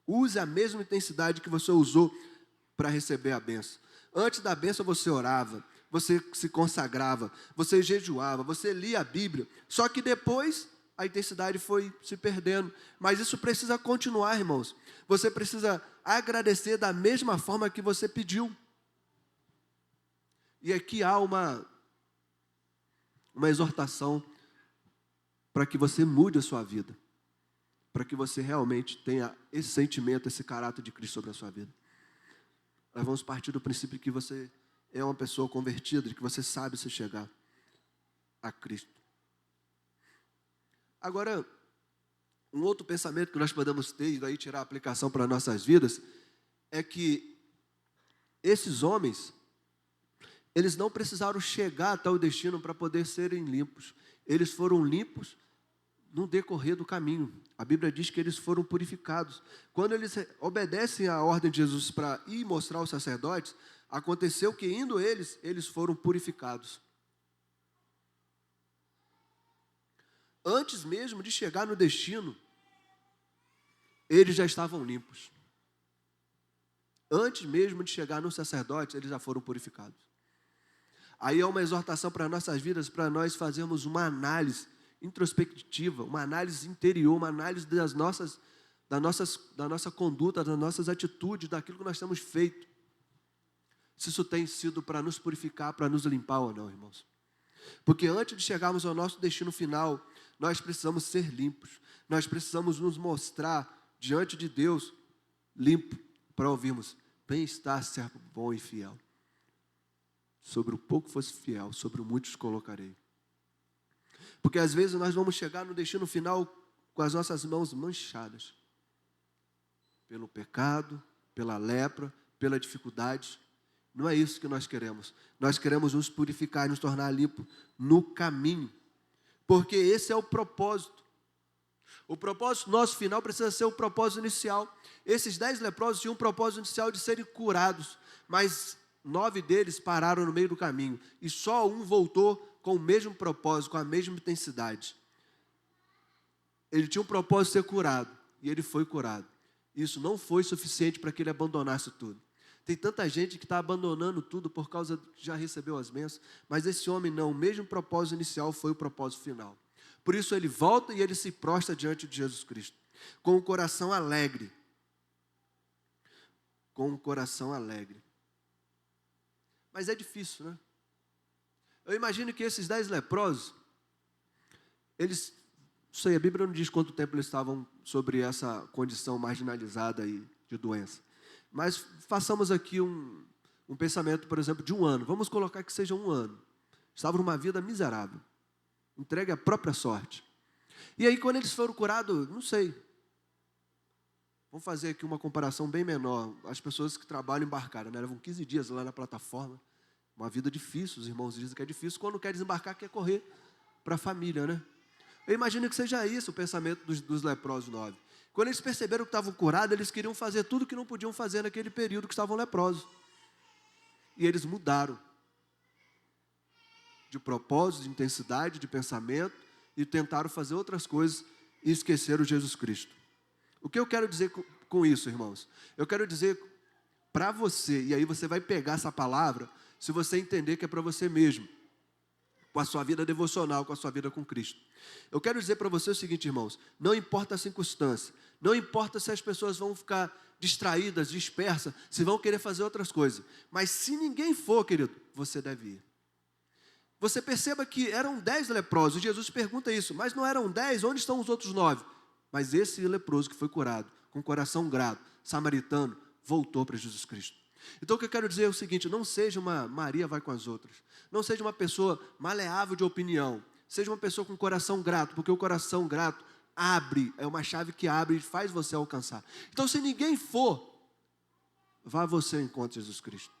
Use a mesma intensidade que você usou para receber a bênção. Antes da bênção você orava, você se consagrava, você jejuava, você lia a Bíblia. Só que depois a intensidade foi se perdendo. Mas isso precisa continuar, irmãos. Você precisa agradecer da mesma forma que você pediu. E aqui há uma exortação para que você mude a sua vida. Para que você realmente tenha esse sentimento, esse caráter de Cristo sobre a sua vida. Nós vamos partir do princípio que você é uma pessoa convertida, de que você sabe se chegar a Cristo. Agora, Um outro pensamento que nós podemos ter, e daí tirar a aplicação para nossas vidas, é que esses homens, eles não precisaram chegar até o destino para poder serem limpos. Eles foram limpos no decorrer do caminho. A Bíblia diz que eles foram purificados. Quando eles obedecem à ordem de Jesus para ir mostrar aos sacerdotes, aconteceu que indo eles foram purificados. Antes mesmo de chegar no destino, eles já estavam limpos. Antes mesmo de chegar nos sacerdotes, eles já foram purificados. Aí é uma exortação para nossas vidas, para nós fazermos uma análise introspectiva, uma análise interior, uma análise da nossa conduta, das nossas atitudes, daquilo que nós temos feito. Se isso tem sido para nos purificar, para nos limpar ou não, irmãos. Porque antes de chegarmos ao nosso destino final, nós precisamos ser limpos. Nós precisamos nos mostrar diante de Deus limpo, para ouvirmos: bem está, servo bom e fiel. Sobre o pouco fosse fiel, sobre o muito te colocarei. Porque às vezes nós vamos chegar no destino final com as nossas mãos manchadas. Pelo pecado, pela lepra, pela dificuldade. Não é isso que nós queremos. Nós queremos nos purificar e nos tornar limpo no caminho. Porque esse é o propósito. O propósito nosso final precisa ser o propósito inicial. Esses 10 leprosos tinham um propósito inicial de serem curados, mas 9 deles pararam no meio do caminho. E só um voltou com o mesmo propósito, com a mesma intensidade. Ele tinha um propósito de ser curado, e ele foi curado. Isso não foi suficiente para que ele abandonasse tudo. Tem tanta gente que está abandonando tudo por causa que já recebeu as bênçãos, mas esse homem não, o mesmo propósito inicial foi o propósito final. Por isso ele volta e ele se prostra diante de Jesus Cristo, com o coração alegre. Com o coração alegre. Mas é difícil, né? Eu imagino que esses 10 leprosos, eles, não sei, a Bíblia não diz quanto tempo eles estavam sobre essa condição marginalizada aí de doença. Mas façamos aqui um pensamento, por exemplo, de 1 ano. Vamos colocar que seja 1 ano. Estavam numa vida miserável, entregue à própria sorte. E aí, quando eles foram curados, não sei. Vamos fazer aqui uma comparação bem menor. As pessoas que trabalham embarcaram, né? Levam 15 dias lá na plataforma. Uma vida difícil, os irmãos dizem que é difícil. Quando quer desembarcar, quer correr para a família, né? Eu imagino que seja isso o pensamento dos leprosos 9. Quando eles perceberam que estavam curados, eles queriam fazer tudo que não podiam fazer naquele período que estavam leprosos. E eles mudaram de propósito, de intensidade, de pensamento, e tentaram fazer outras coisas e esqueceram Jesus Cristo. O que eu quero dizer com isso, irmãos? Eu quero dizer para você, e aí você vai pegar essa palavra, se você entender que é para você mesmo, com a sua vida devocional, com a sua vida com Cristo. Eu quero dizer para você o seguinte, irmãos: não importa a circunstância, não importa se as pessoas vão ficar distraídas, dispersas, se vão querer fazer outras coisas, mas se ninguém for, querido, você deve ir. Você perceba que eram 10 leprosos, Jesus pergunta isso, mas não eram 10, onde estão os outros 9? Mas esse leproso que foi curado, com coração grato, samaritano, voltou para Jesus Cristo. Então o que eu quero dizer é o seguinte: não seja uma Maria vai com as outras, não seja uma pessoa maleável de opinião, seja uma pessoa com coração grato, porque o coração grato abre, é uma chave que abre e faz você alcançar. Então se ninguém for, vá você ao encontro de Jesus Cristo.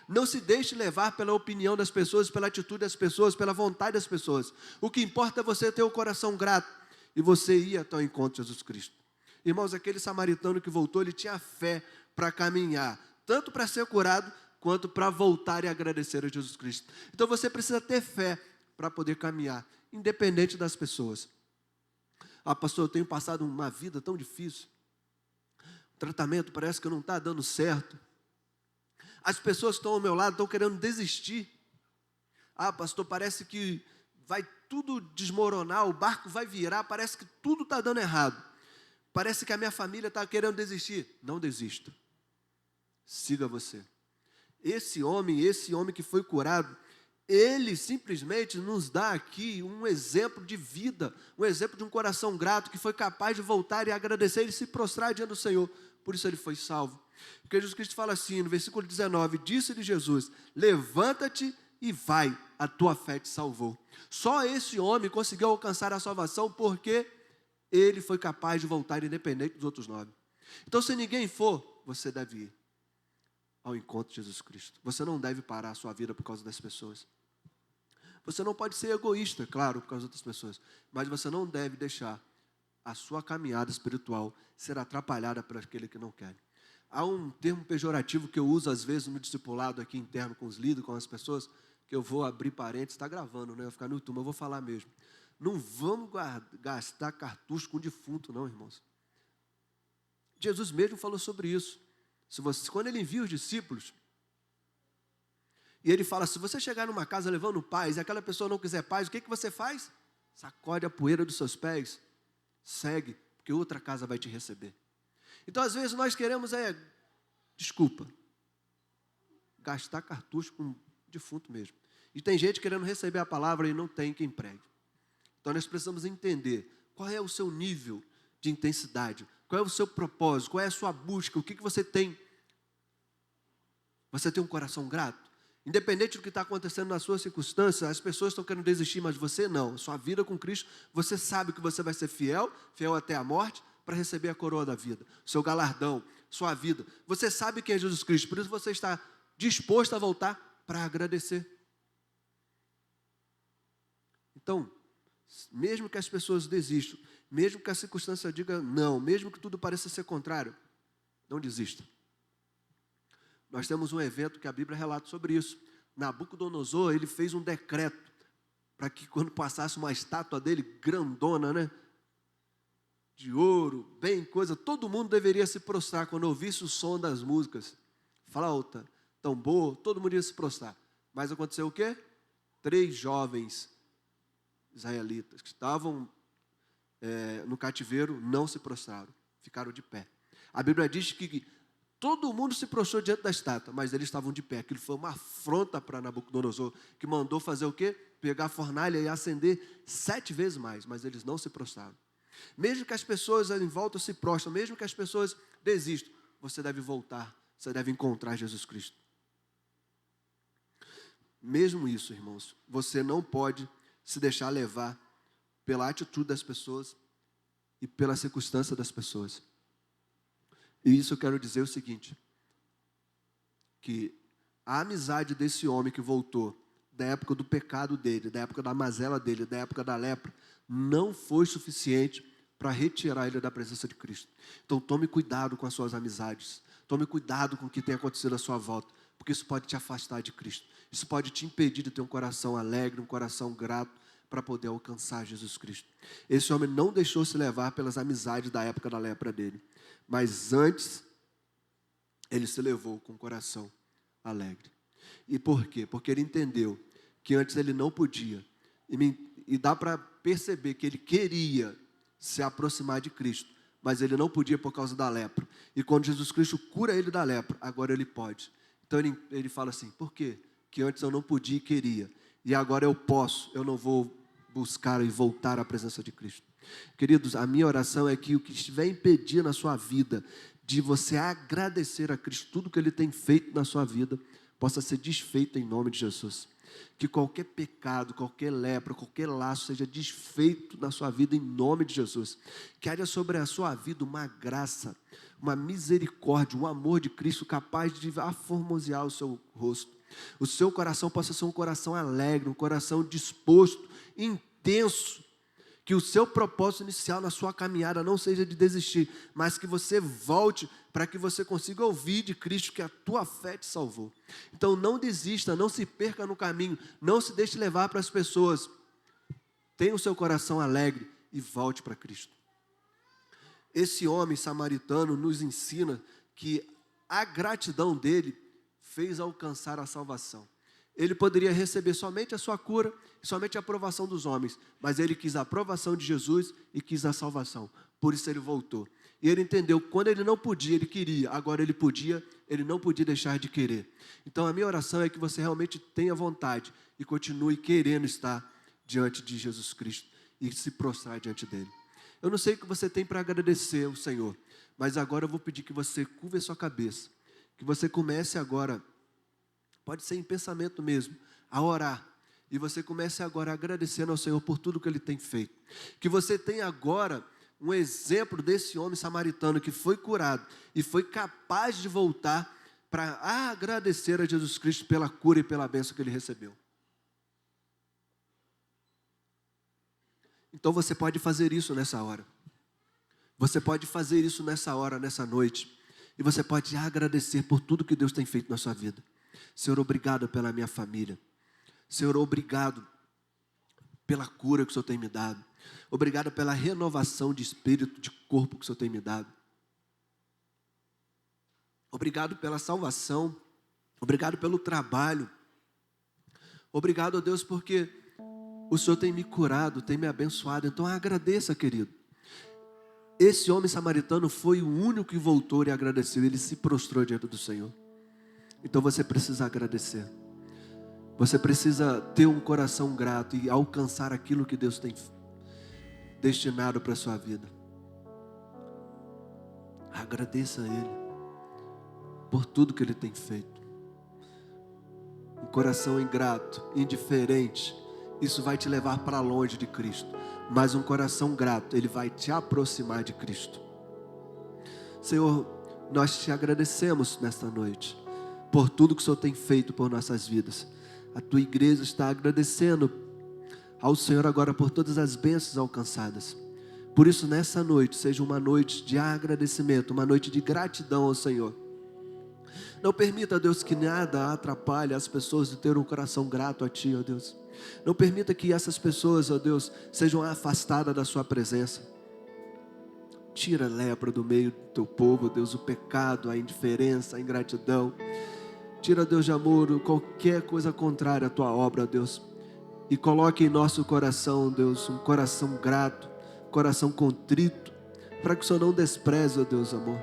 Não se deixe levar pela opinião das pessoas, pela atitude das pessoas, pela vontade das pessoas. O que importa é você ter o coração grato e você ir até o encontro de Jesus Cristo. Irmãos, aquele samaritano que voltou, ele tinha fé para caminhar, tanto para ser curado, quanto para voltar e agradecer a Jesus Cristo. Então você precisa ter fé para poder caminhar, independente das pessoas. Ah, pastor, eu tenho passado uma vida tão difícil. O tratamento parece que não está dando certo. As pessoas que estão ao meu lado estão querendo desistir. Ah, pastor, parece que vai tudo desmoronar, o barco vai virar, parece que tudo está dando errado. Parece que a minha família está querendo desistir. Não desista. Siga você. Esse homem que foi curado, ele simplesmente nos dá aqui um exemplo de vida, um exemplo de um coração grato, que foi capaz de voltar e agradecer e se prostrar diante do Senhor. Por isso ele foi salvo. Porque Jesus Cristo fala assim, no versículo 19, disse-lhe Jesus: levanta-te e vai, a tua fé te salvou. Só esse homem conseguiu alcançar a salvação porque ele foi capaz de voltar independente dos outros 9. Então, se ninguém for, você deve ir ao encontro de Jesus Cristo. Você não deve parar a sua vida por causa das pessoas. Você não pode ser egoísta, claro, por causa das outras pessoas, mas você não deve deixar a sua caminhada espiritual ser atrapalhada por aquele que não quer. Há um termo pejorativo que eu uso às vezes no discipulado aqui interno com os líderes, com as pessoas, que eu vou abrir parênteses, está gravando, né? Vai ficar no YouTube, mas eu vou falar mesmo. Não vamos gastar cartucho com defunto, não, irmãos. Jesus mesmo falou sobre isso. Quando ele envia os discípulos, e ele fala, se você chegar numa casa levando paz, e aquela pessoa não quiser paz, o que você faz? Sacode a poeira dos seus pés, segue, porque outra casa vai te receber. Então, às vezes, nós queremos, gastar cartucho com defunto mesmo. E tem gente querendo receber a palavra e não tem quem pregue. Então, nós precisamos entender qual é o seu nível de intensidade, qual é o seu propósito, qual é a sua busca, o que você tem. Você tem um coração grato? Independente do que está acontecendo nas suas circunstâncias, as pessoas estão querendo desistir, mas você não. Sua vida com Cristo, você sabe que você vai ser fiel até a morte, para receber a coroa da vida, seu galardão, sua vida. Você sabe quem é Jesus Cristo, por isso você está disposto a voltar para agradecer. Então, mesmo que as pessoas desistam, mesmo que a circunstância diga não, mesmo que tudo pareça ser contrário, não desista. Nós temos um evento que a Bíblia relata sobre isso. Nabucodonosor, ele fez um decreto para que quando passasse uma estátua dele, grandona, né? De ouro, bem coisa, todo mundo deveria se prostrar quando ouvisse o som das músicas, flauta, tambor, todo mundo ia se prostrar. Mas aconteceu o quê? 3 jovens israelitas que estavam no cativeiro não se prostraram, ficaram de pé. A Bíblia diz que todo mundo se prostrou diante da estátua, mas eles estavam de pé. Aquilo foi uma afronta para Nabucodonosor, que mandou fazer o quê? Pegar a fornalha e acender 7 vezes mais, mas eles não se prostraram. Mesmo que as pessoas em volta se prostram, mesmo que as pessoas desistam, você deve voltar, você deve encontrar Jesus Cristo. Mesmo isso, irmãos, você não pode se deixar levar pela atitude das pessoas e pela circunstância das pessoas. E isso eu quero dizer o seguinte, que a amizade desse homem que voltou, da época do pecado dele, da época da mazela dele, da época da lepra, não foi suficiente para retirar ele da presença de Cristo. Então tome cuidado com as suas amizades, tome cuidado com o que tem acontecido à sua volta, porque isso pode te afastar de Cristo, isso pode te impedir de ter um coração alegre, um coração grato, para poder alcançar Jesus Cristo. Esse homem não deixou se levar pelas amizades da época da lepra dele, mas antes, ele se levou com o coração alegre. E por quê? Porque ele entendeu que antes ele não podia, e dá para perceber que ele queria se aproximar de Cristo, mas ele não podia por causa da lepra. E quando Jesus Cristo cura ele da lepra, agora ele pode. Então ele fala assim, por quê? Que antes eu não podia e queria, e agora eu posso, eu não vou buscar e voltar à presença de Cristo. Queridos, a minha oração é que o que estiver impedindo a sua vida de você agradecer a Cristo, tudo que Ele tem feito na sua vida, possa ser desfeito em nome de Jesus. Que qualquer pecado, qualquer lepra, qualquer laço seja desfeito na sua vida em nome de Jesus. Que haja sobre a sua vida uma graça, uma misericórdia, um amor de Cristo capaz de aformosear o seu rosto. O seu coração possa ser um coração alegre, um coração disposto, intenso. Que o seu propósito inicial na sua caminhada não seja de desistir, mas que você volte para que você consiga ouvir de Cristo que a tua fé te salvou. Então não desista, não se perca no caminho, não se deixe levar para as pessoas. Tenha o seu coração alegre e volte para Cristo. Esse homem samaritano nos ensina que a gratidão dele fez alcançar a salvação. Ele poderia receber somente a sua cura, somente a aprovação dos homens, mas ele quis a aprovação de Jesus e quis a salvação. Por isso ele voltou. E ele entendeu que quando ele não podia, ele queria. Agora ele podia, ele não podia deixar de querer. Então a minha oração é que você realmente tenha vontade e continue querendo estar diante de Jesus Cristo e se prostrar diante dele. Eu não sei o que você tem para agradecer ao Senhor, mas agora eu vou pedir que você curve a sua cabeça, que você comece agora, pode ser em pensamento mesmo, a orar. E você comece agora agradecendo ao Senhor por tudo que Ele tem feito. Que você tenha agora um exemplo desse homem samaritano que foi curado e foi capaz de voltar para agradecer a Jesus Cristo pela cura e pela bênção que ele recebeu. Então você pode fazer isso nessa hora. Você pode fazer isso nessa hora, nessa noite. E você pode agradecer por tudo que Deus tem feito na sua vida. Senhor, obrigado pela minha família. Senhor, obrigado pela cura que o Senhor tem me dado. Obrigado pela renovação de espírito, de corpo que o Senhor tem me dado. Obrigado pela salvação. Obrigado pelo trabalho. Obrigado, ó Deus, porque o Senhor tem me curado, tem me abençoado. Então agradeça, querido. Esse homem samaritano foi o único que voltou e agradeceu. Ele se prostrou diante do Senhor. Então você precisa agradecer. Você precisa ter um coração grato e alcançar aquilo que Deus tem destinado para a sua vida. Agradeça a Ele por tudo que Ele tem feito. Um coração ingrato, indiferente, isso vai te levar para longe de Cristo. Mas um coração grato, ele vai te aproximar de Cristo. Senhor, nós te agradecemos nesta noite por tudo que o Senhor tem feito por nossas vidas. A tua igreja está agradecendo ao Senhor agora por todas as bênçãos alcançadas. Por isso, nessa noite, seja uma noite de agradecimento, uma noite de gratidão ao Senhor. Não permita, Deus, que nada atrapalhe as pessoas de ter um coração grato a Ti, ó Deus. Não permita que essas pessoas, ó Deus, sejam afastadas da Sua presença. Tira a lepra do meio do Teu povo, Deus, o pecado, a indiferença, a ingratidão. Tira, Deus de amor, qualquer coisa contrária à Tua obra, ó Deus. E coloque em nosso coração, Deus, um coração grato, coração contrito, para que o Senhor não despreze, ó Deus, amor.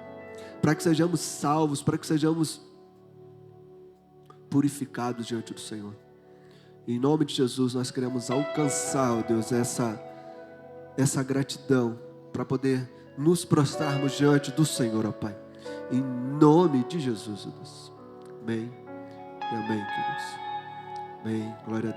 Para que sejamos salvos, para que sejamos purificados diante do Senhor. Em nome de Jesus, nós queremos alcançar, ó Deus, essa gratidão, para poder nos prostrarmos diante do Senhor, ó Pai. Em nome de Jesus, ó Deus. Amém e amém, queridos. Amém. Glória a Deus.